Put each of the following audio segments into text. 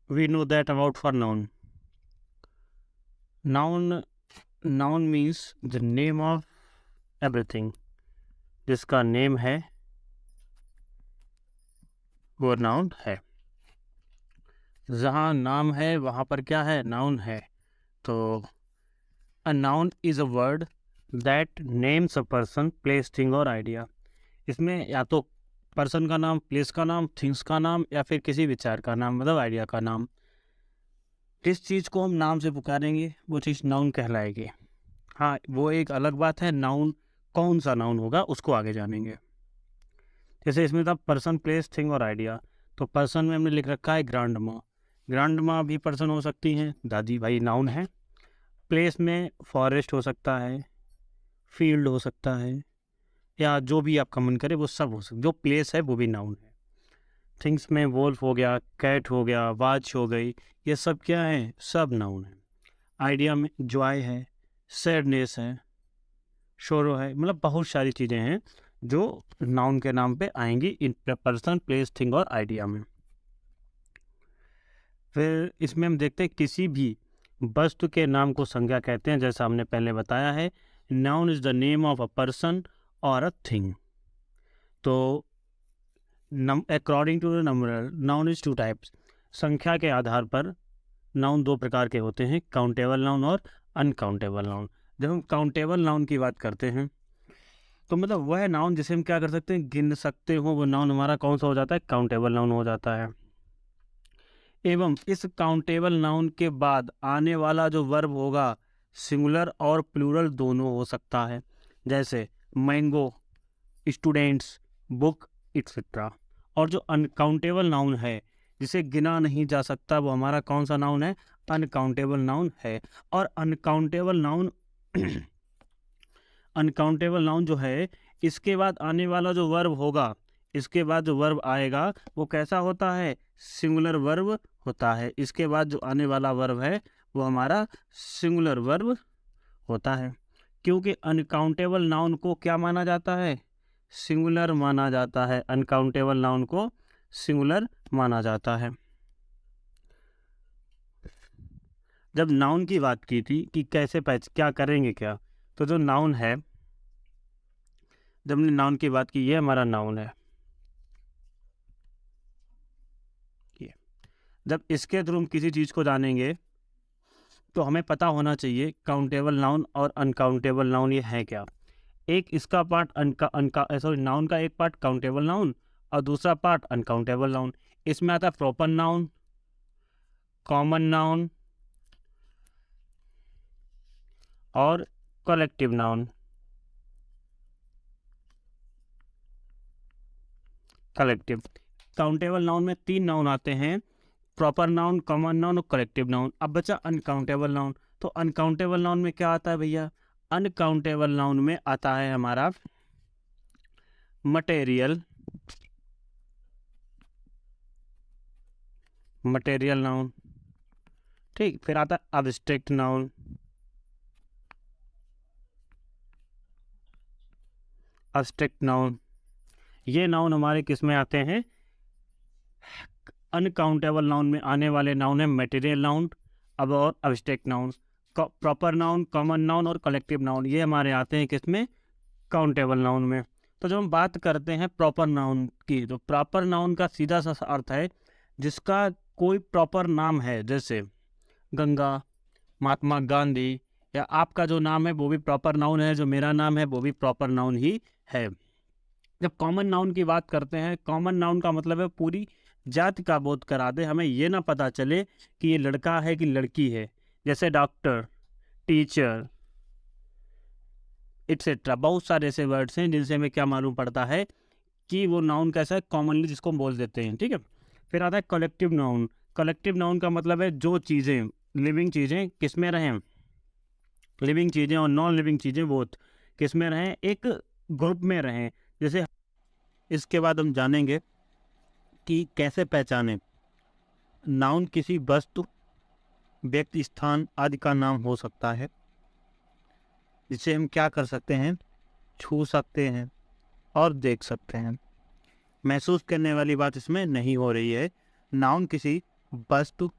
we know that about for noun. Noun means the name of everything. जिसका name है वो noun है. जहाँ नाम है वहाँ पर क्या है, नाउन है. तो a noun is a word that names a person, place, thing और आइडिया. इसमें या तो पर्सन का नाम, प्लेस का नाम, थिंग्स का नाम या फिर किसी विचार का नाम, मतलब आइडिया का नाम. जिस चीज़ को हम नाम से पुकारेंगे वो चीज़ नाउन कहलाएगी. हाँ, वो एक अलग बात है, नाउन कौन सा नाउन होगा उसको आगे जानेंगे. जैसे इसमें था पर्सन, प्लेस, थिंग और आइडिया. तो पर्सन में हमने लिख रखा है ग्रांड माँ. ग्रांड माँ भी पर्सन हो सकती हैं, दादी भाई नाउन है. प्लेस में फॉरेस्ट हो सकता है, फील्ड हो सकता है, या जो भी आपका मन करे वो सब हो सकता है. जो प्लेस है वो भी नाउन है. थिंग्स में वोल्फ हो गया, कैट हो गया, वॉच हो गई, ये सब क्या है, सब नाउन है. आइडिया में जॉय है, सैडनेस है, शोरो है, मतलब बहुत सारी चीज़ें हैं जो नाउन के नाम पे आएंगी इन पर्सन, प्लेस, थिंग और आइडिया में. फिर इसमें हम देखते हैं किसी भी वस्तु के नाम को संज्ञा कहते हैं. जैसा हमने पहले बताया है, noun is the name of a person और अ थिंग. तो according to the number, noun is two types. संख्या के आधार पर नाउन दो प्रकार के होते हैं, काउंटेबल नाउन और अनकाउंटेबल नाउन. जब हम काउंटेबल नाउन की बात करते हैं तो मतलब वह नाउन जिसे हम क्या कर सकते हैं, गिन सकते हो, वो नाउन हमारा कौन सा हो जाता है, काउंटेबल नाउन हो जाता है. एवं इस काउंटेबल नाउन के बाद आने वाला जो वर्ब होगा सिंगुलर और प्लूरल दोनों हो सकता है. जैसे मैंगो, स्टूडेंट्स, बुक, एक्सेट्रा. और जो अनकाउंटेबल नाउन है जिसे गिना नहीं जा सकता वो हमारा कौन सा नाउन है, अनकाउंटेबल नाउन है. और अनकाउंटेबल नाउन अनकाउंटेबल नाउन जो है, इसके बाद आने वाला जो वर्ब होगा, इसके बाद जो वर्ब आएगा वो कैसा होता है, सिंगुलर वर्ब होता है. इसके बाद जो आने वाला वर्ब है वो हमारा सिंगुलर वर्ब होता है. क्योंकि अनकाउंटेबल नाउन को क्या माना जाता है, सिंगुलर माना जाता है. अनकाउंटेबल नाउन को सिंगुलर माना जाता है. जब नाउन की बात की थी कि कैसे क्या करेंगे क्या, तो जो नाउन है, जब हमने नाउन की बात की, ये हमारा नाउन है. ये जब इसके थ्रू हम किसी चीज़ को जानेंगे तो हमें पता होना चाहिए काउंटेबल नाउन और अनकाउंटेबल नाउन ये है क्या. एक इसका पार्ट सॉरी, नाउन का एक पार्ट काउंटेबल नाउन और दूसरा पार्ट अनकाउंटेबल नाउन. इसमें आता है प्रॉपर नाउन, कॉमन नाउन और collective noun. Collective countable noun में 3 नाउन आते हैं, प्रॉपर नाउन, कॉमन नाउन और कलेक्टिव नाउन. अब बचा अनकाउंटेबल नाउन. तो अनकाउंटेबल नाउन में क्या आता है भैया, अनकाउंटेबल नाउन में आता है हमारा मटेरियल नाउन. ठीक, फिर आता है अब्स्ट्रैक्ट नाउन. अब्स्ट्रैक्ट नाउन, ये नाउन हमारे किस में आते हैं, अनकाउंटेबल नाउन में आने वाले नाउन है मटेरियल नाउन अब और abstract noun. Proper noun, common noun और कलेक्टिव नाउन ये हमारे आते हैं किसमें, काउंटेबल नाउन में. तो जब हम बात करते हैं प्रॉपर नाउन की, तो प्रॉपर नाउन का सीधा सा अर्थ है जिसका कोई प्रॉपर नाम है. जैसे गंगा, महात्मा गांधी, या आपका जो नाम है वो भी प्रॉपर नाउन है, जो मेरा नाम है वो भी प्रॉपर नाउन ही है. जब कॉमन नाउन की बात करते हैं, कॉमन नाउन का मतलब है पूरी जाति का बोध करा दे, हमें ये ना पता चले कि ये लड़का है कि लड़की है. जैसे डॉक्टर, टीचर, एटसेट्रा, बहुत सारे ऐसे वर्ड्स हैं जिनसे हमें क्या मालूम पड़ता है कि वो नाउन कैसा है, कॉमनली जिसको हम बोल देते हैं. ठीक है. फिर आता है कलेक्टिव नाउन. कलेक्टिव नाउन का मतलब है जो चीज़ें, लिविंग चीज़ें किस में रहें, लिविंग चीज़ें और नॉन लिविंग चीज़ें बोथ किस में रहें, एक ग्रुप में रहें. जैसे इसके बाद हम जानेंगे कि कैसे पहचानें. नाउन किसी वस्तु, व्यक्ति, स्थान आदि का नाम हो सकता है जिसे हम क्या कर सकते हैं, छू सकते हैं और देख सकते हैं. महसूस करने वाली बात इसमें नहीं हो रही है. नाउन किसी वस्तु,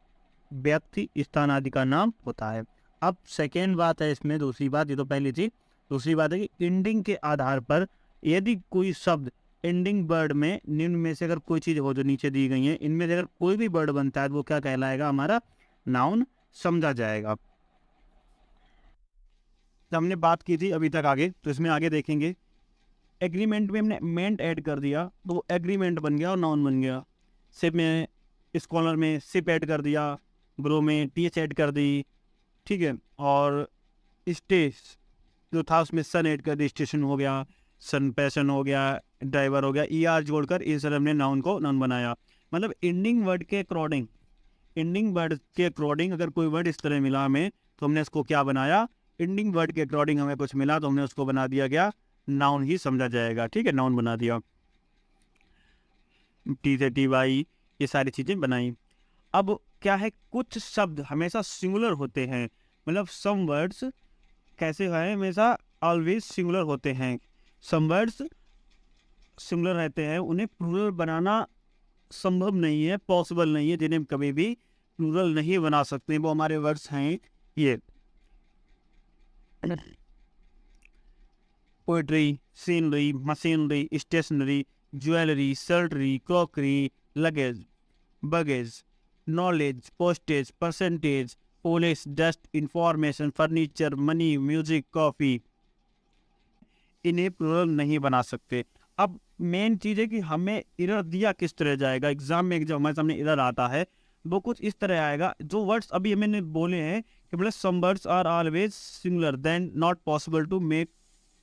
व्यक्ति, स्थान आदि का नाम होता है। अब सेकेंड बात है इसमें, दूसरी बात, ये तो पहली थी, दूसरी बात है कि एंडिंग के आधार पर यदि कोई शब्द एंडिंग वर्ड में निम्न में से अगर कोई चीज़ हो जो नीचे दी गई है, इनमें से अगर कोई भी वर्ड बनता है तो वो क्या कहलाएगा, हमारा नाउन समझा जाएगा। तो हमने बात की थी अभी तक आगे, तो इसमें आगे देखेंगे। एग्रीमेंट में हमने मेंट ऐड कर दिया तो एग्रीमेंट बन गया और नाउन बन गया। सिप में, स्कॉलर में सिप ऐड कर दिया, ग्रो में टीएच ऐड कर दी, ठीक है। और स्टेज जो था उसमें सन ऐड कर दी, स्टेशन हो गया, सन पैशन हो गया, ड्राइवर हो गया, ईआर जोड़कर इस तरह हमने नाउन को नाउन बनाया। मतलब एंडिंग वर्ड के अकॉर्डिंग, एंडिंग वर्ड के अकॉर्डिंग अगर कोई वर्ड इस तरह मिला हमें तो हमने इसको क्या बनाया, एंडिंग वर्ड के अकॉर्डिंग हमें कुछ मिला तो हमने उसको बना दिया गया नाउन ही समझा जाएगा, ठीक है, नाउन बना दिया। टी से टी वाई ये सारी चीज़ें बनाई। अब क्या है, कुछ शब्द हमेशा सिंगुलर होते हैं, मतलब सम वर्ड्स कैसे हैं, हमेशा ऑलवेज सिंगुलर होते हैं। सम वर्ड्स सिंगुलर रहते हैं, उन्हें प्लूरल बनाना संभव नहीं है, पॉसिबल नहीं है, जिन्हें कभी भी प्लूरल नहीं बना सकते। वो हमारे वर्ड्स हैं ये poetry, scenery, machinery, stationery, jewellery, surgery, crockery, luggage, baggage, knowledge, postage, percentage, police, dust, information, furniture, money, music, coffee, इन्हें प्लूरल नहीं बना सकते। अब मेन चीज़ है कि हमें इरर दिया किस तरह जाएगा, एग्जाम में जब हमारे सामने इरर आता है वो कुछ इस तरह आएगा। जो वर्ड्स अभी मैंने बोले हैं कि मतलब some words are always singular then not possible to make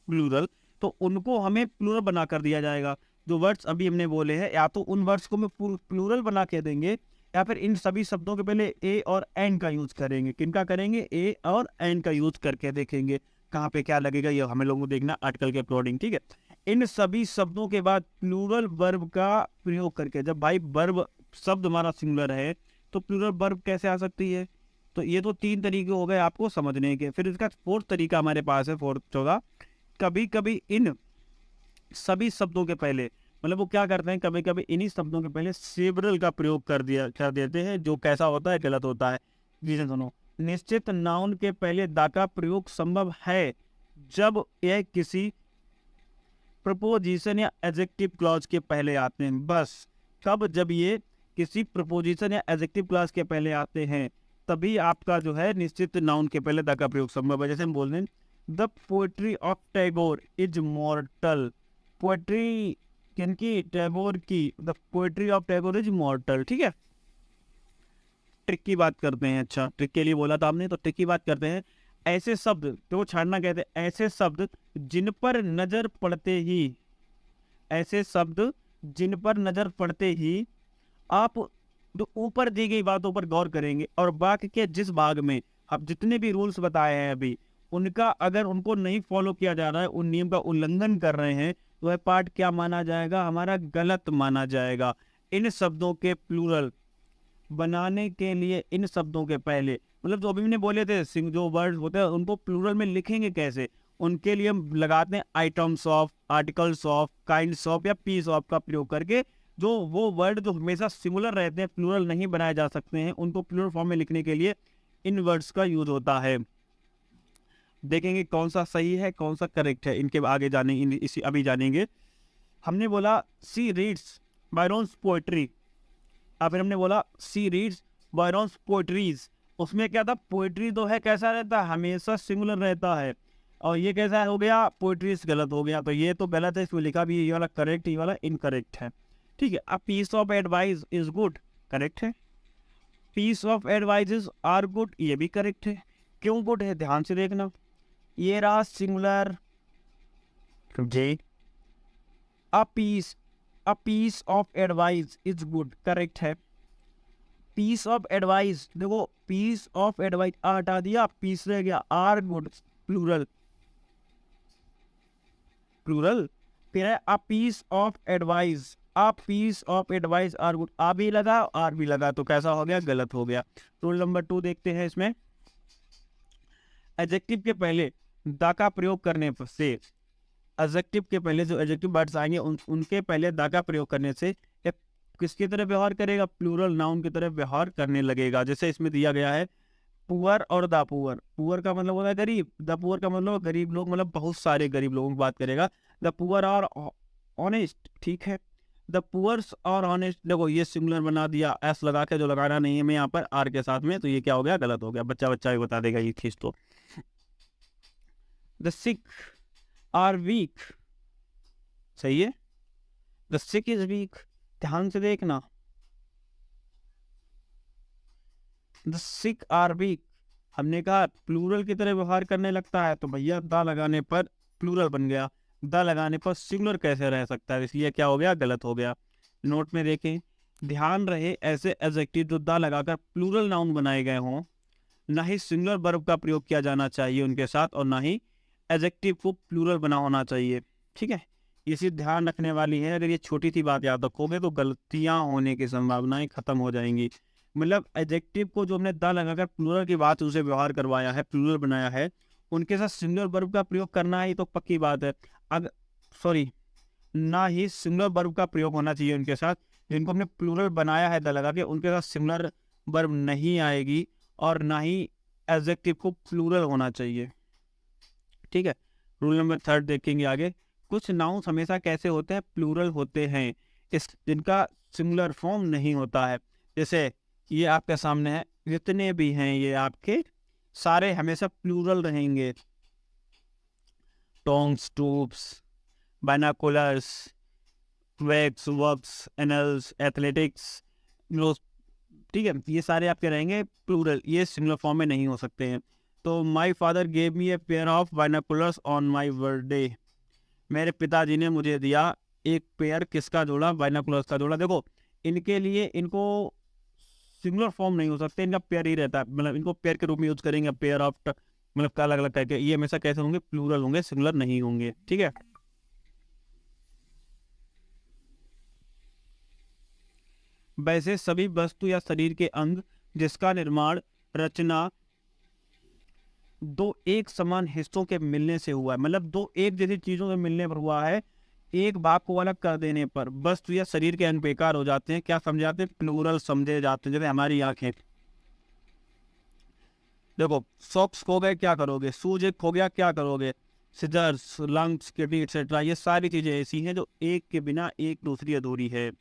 plural, तो उनको हमें प्लूरल बना कर दिया जाएगा। जो वर्ड्स अभी हमने बोले हैं, या तो उन वर्ड्स को हम प्लूरल बना के देंगे, या फिर इन सभी शब्दों के पहले ए और एन का यूज करेंगे। किनका करेंगे, ए और एन का यूज करके देखेंगे कहाँ पे क्या लगेगा, ये हमें लोगों को देखना आर्टिकल के अकॉर्डिंग, ठीक है। इन सभी शब्दों के बाद प्लूरल वर्ब का प्रयोग करके, जब भाई वर्ब शब्द हमारा सिंगुलर है तो प्लूरल वर्ब कैसे आ सकती है, तो ये तो तीन तरीके हो गए आपको समझने के। फिर इसका फोर्थ तरीका हमारे पास है, फोर्थ होगा, कभी कभी इन सभी शब्दों के पहले, मतलब वो क्या करते हैं, कभी कभी इन्हीं शब्दों के पहले सेवरल का प्रयोग कर देते हैं, जो कैसा होता है, गलत होता है। रीजन सुनो, निश्चित नाउन के पहले दा का प्रयोग संभव है जब यह किसी प्रपोजिशन या एडजेक्टिव क्लॉज के पहले आते हैं। बस कब, जब ये किसी प्रपोजिशन या एडजेक्टिव क्लॉज के पहले आते हैं तभी आपका जो है निश्चित नाउन के पहले द का प्रयोग संभव है। जैसे हम बोल रहे हैं the poetry of Tagore is मॉर्टल, poetry किनकी, टैगोर की, the poetry of Tagore is मॉर्टल, ठीक है। ट्रिक की बात करते हैं, अच्छा ट्रिक के लिए बोला था आपने, तो ट्रिक की बात करते हैं। ऐसे शब्द तो छाड़ना कहते हैं, ऐसे शब्द जिन पर नजर पड़ते ही, ऐसे शब्द जिन पर नजर पड़ते ही आप जो ऊपर दी गई बातों पर गौर करेंगे और वाक्य के जिस भाग में आप जितने भी रूल्स बताए हैं अभी उनका अगर उनको नहीं फॉलो किया जा रहा है, उन नियम का उल्लंघन कर रहे हैं, तो वह पार्ट क्या माना जाएगा, हमारा गलत माना जाएगा। इन शब्दों के प्लूरल बनाने के लिए इन शब्दों के पहले, मतलब जो अभी मैंने बोले थे जो वर्ड होते हैं उनको प्लूरल में लिखेंगे कैसे, उनके लिए हम लगाते हैं items of, articles of, kinds of या पीस ऑफ का प्रयोग करके। जो वो वर्ड जो हमेशा सिंगुलर रहते हैं, प्लूरल नहीं बनाए जा सकते हैं, उनको प्लूरल फॉर्म में लिखने के लिए इन वर्ड्स का यूज होता है। देखेंगे कौन सा सही है कौन सा करेक्ट है, इनके आगे जाने इसी अभी जानेंगे। हमने बोला सी रीड्स बायरॉन्स पोएट्री, और फिर हमने बोला सी रीड्स बायरॉन्स पोएट्रीज। उसमें क्या था, पोएट्री तो है कैसा रहता है, हमेशा सिंगुलर रहता है, और ये कैसा हो गया, पोएट्रीज गलत हो गया, तो ये तो गलत है, इसमें लिखा भी ये वाला करेक्ट, ये वाला इनकरेक्ट है, ठीक है। A piece of advice is good, correct है। Piece of advices are good, ये भी करेक्ट है। क्यों गुड है, ध्यान से देखना, ये रहा सिंगुलर जी। A piece of advice is good, correct है। पीस ऑफ एडवाइस, देखो पीस ऑफ एडवाइस आ हटा दिया, पीस रह गया, आर गुड, प्लूरल, प्लूरल। फिर है a piece of advice, a piece of advice are good, आ भी लगा आर भी लगा, तो कैसा हो गया, गलत हो गया। रूल नंबर 2 देखते हैं इसमें, एडजेक्टिव के पहले द का प्रयोग करने से, एडजेक्टिव के पहले जो एडजेक्टिव वर्ड्स आएंगे उनके पहले द का प्रयोग करने से किसकी तरह व्यवहार करेगा, प्लूरल नाउन की तरह व्यवहार करने लगेगा। जैसे इसमें दिया गया है पुअर और द पुअर। पुअर का मतलब होता है गरीब, द पुअर का मतलब गरीब लोग, मतलब बहुत सारे गरीब लोगों की बात करेगा। द पुअर आर ऑनेस्ट, ठीक है। द पुअर्स और ऑनेस्ट, देखो ये सिंगुलर बना दिया एस लगा के, जो लगाना नहीं है मैं यहाँ पर आर के साथ में, तो ये क्या हो गया, गलत हो गया। बच्चा बच्चा भी बता देगा ये चीज तो। द सिक आर वीक, सही है। द सिक इज वीक, ध्यान से देखना। द सिक आर वीक, हमने कहा प्लूरल की तरह व्यवहार करने लगता है, तो भैया द लगाने पर प्लूरल बन गया, द लगाने पर सिंगुलर कैसे रह सकता है, इसलिए क्या हो गया, गलत हो गया। नोट में देखें, ध्यान रहे ऐसे एडजेक्टिव जो द लगाकर प्लूरल नाउन बनाए गए हों, ना ही सिंगुलर वर्ब का प्रयोग किया जाना चाहिए उनके साथ, और ना ही एडजेक्टिव को प्लूरल बना होना चाहिए, ठीक है। ये चीज ध्यान रखने वाली है। अगर ये छोटी सी बात याद रखोगे तो गलतियां होने की संभावनाएं खत्म हो जाएंगी। मतलब एडजेक्टिव को जो हमने द लगाकर प्लूरल की बात उसे व्यवहार करवाया है, प्लूरल बनाया है, उनके साथ सिंगुलर वर्ब का प्रयोग करना ही तो पक्की बात है। अगर सॉरी, ना ही सिंगुलर वर्ब का प्रयोग होना चाहिए उनके साथ, जिनको हमने प्लूरल बनाया है द लगा के, उनके साथ सिंगुलर वर्ब नहीं आएगी, और ना ही एडजेक्टिव को प्लूरल होना चाहिए, ठीक है। रूल नंबर 3 देखेंगे आगे। कुछ नाउन्स हमेशा कैसे होते हैं, प्लूरल होते हैं, इस जिनका सिंगुलर फॉर्म नहीं होता है। जैसे ये आपके सामने है, जितने भी हैं ये आपके सारे हमेशा प्लूरल रहेंगे। Tongs, tubes, binoculars, wax, works, annals, athletics, ठीक है, ये सारे आपके रहेंगे प्लूरल, ये सिंगुलर फॉर्म में नहीं हो सकते हैं। तो my father gave me a pair of binoculars on my birthday, मेरे पिताजी ने मुझे दिया एक पेयर किसका जोड़ा, बाइनाकुलर्स का जोड़ा। देखो इनके लिए, इनको सिंगुलर फॉर्म नहीं हो सकते, इनका पेयर ही रहता है, मतलब इनको पेयर के रूप में यूज करेंगे, पेयर ऑफ, मतलब अलग अलग करके, ये हमेशा कैसे होंगे, प्लूरल होंगे, सिंगुलर नहीं होंगे, ठीक है। वैसे सभी वस्तु या शरीर के अंग जिसका निर्माण, रचना दो एक समान हिस्सों के मिलने से हुआ है, मतलब दो एक जैसी चीजों के मिलने पर हुआ है, एक भाग को अलग कर देने पर वस्तु या शरीर के अंग बेकार हो जाते हैं। क्या समझे जाते हैं, प्लूरल समझे जाते हैं। जैसे हमारी आंखें, देखो सॉक्स खो गए क्या करोगे, शूज एक खो गया क्या करोगे, सिजर्स, लंग्स, किडनी एक्सेट्रा, ये सारी चीजें ऐसी हैं जो एक के बिना एक दूसरी अधूरी है।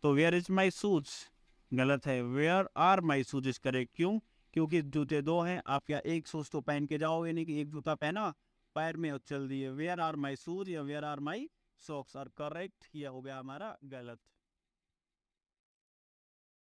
तो वेयर इज माई शूज, गलत है, where are my shoes is correct. क्यों, क्योंकि जूते दो हैं, आप क्या एक शूज तो पहन के जाओगे नहीं, कि एक जूता पहना पैर में उछल दिए। वेयर आर माई शूज या where are my socks are correct, यह हो गया हमारा गलत।